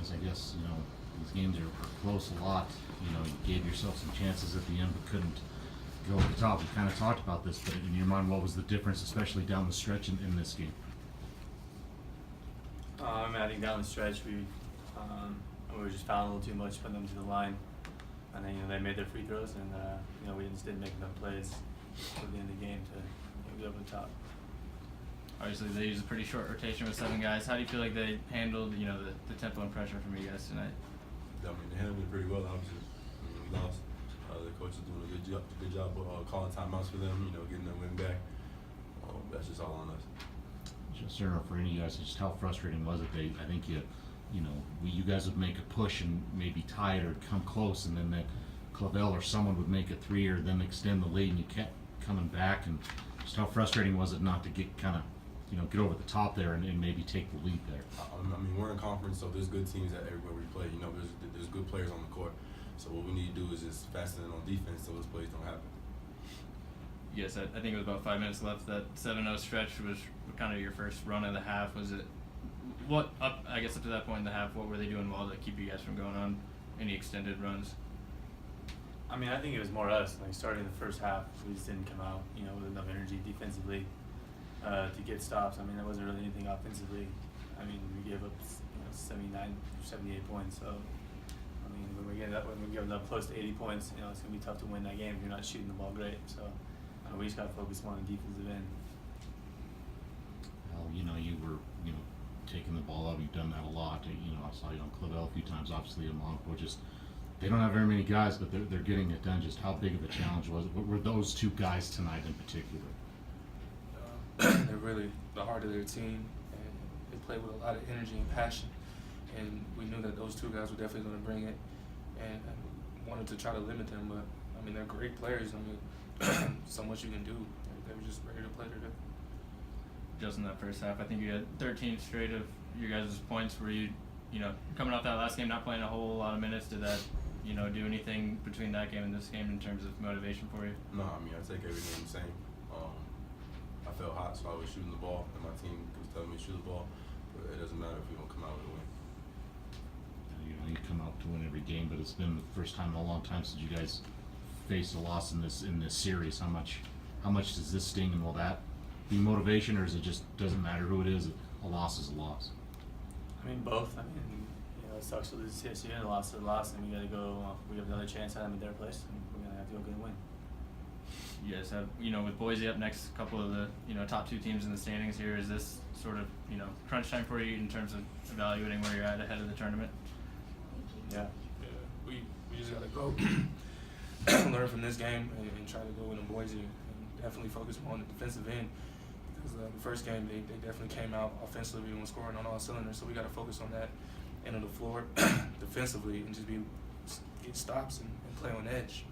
guys. I guess, these games are close a lot. You gave yourself some chances at the end, but couldn't go at the top. We kind of talked about this, but in your mind, what was the difference, especially down the stretch in this game? I think down the stretch we were just fouling a little too much, putting them to the line, and then they made their free throws, and we just didn't make enough plays at the end of the game to get over the top. Obviously, they used a pretty short rotation with 7 guys. How do you feel like they handled, the tempo and pressure from you guys tonight? I mean, they handled it pretty well, obviously. We lost. The coach is doing a good job of calling timeouts for them, getting them win back. That's just all on us. Just for any of you guys, just how frustrating was it? I think you guys would make a push and maybe tie it or come close, and then that Clavel or someone would make a 3 or then extend the lead, and you kept coming back. And just how frustrating was it not to get get over the top there and maybe take the lead there? I mean, we're in conference, so there's good teams everywhere we play. There's good players on the court. So what we need to do is just fasten on defense so those plays don't happen. Yes, I think it was about 5 minutes left. That 7-0 stretch was kind of your first run of the half. Was it up to that point in the half? What were they doing well to keep you guys from going on any extended runs? I mean, I think it was more us. Starting the first half, we just didn't come out, with enough energy defensively to get stops. I mean, there wasn't really anything offensively. I mean, we gave up 79, 78 points. So, I mean, when we're giving up close to 80 points, it's gonna be tough to win that game if you're not shooting the ball great. So, we just got to focus more on the defensive end. Well, you were taking the ball up. You've done that a lot. I saw you on Clavel a few times. Obviously, in Monaco, they don't have very many guys, but they're getting it done. Just how big of a challenge was it? What were those 2 guys tonight in particular? They're really the heart of their team, and they play with a lot of energy and passion. And we knew that those 2 guys were definitely going to bring it, and wanted to try to limit them. But I mean, they're great players. I mean, so much you can do. They were just ready to play today. Just in that first half, I think you had 13 straight of your guys' points. Were you, coming off that last game, not playing a whole lot of minutes? Did that, do anything between that game and this game in terms of motivation for you? No, I mean, I take every game the same. I felt hot, so I was shooting the ball, and my team was telling me to shoot the ball. But it doesn't matter if we don't come out with a win. You come out to win every game, but it's been the first time in a long time since you guys faced a loss in this series. How much does this sting, and will that be motivation, or is it just doesn't matter who it is? A loss is a loss. I mean, both. I mean, it sucks to lose this year, and a loss is a loss, and we got to go. We have another chance at them in their place, and we're gonna have to go get a win. You guys have, with Boise up next, a couple of the, top 2 teams in the standings here. Is this sort of, crunch time for you in terms of evaluating where you're at ahead of the tournament? Yeah. We just got to go learn from this game and try to go in Boise and definitely focus more on the defensive end, because the first game they definitely came out offensively and was scoring on all cylinders. So we got to focus on that end of the floor defensively and just get stops and play on edge.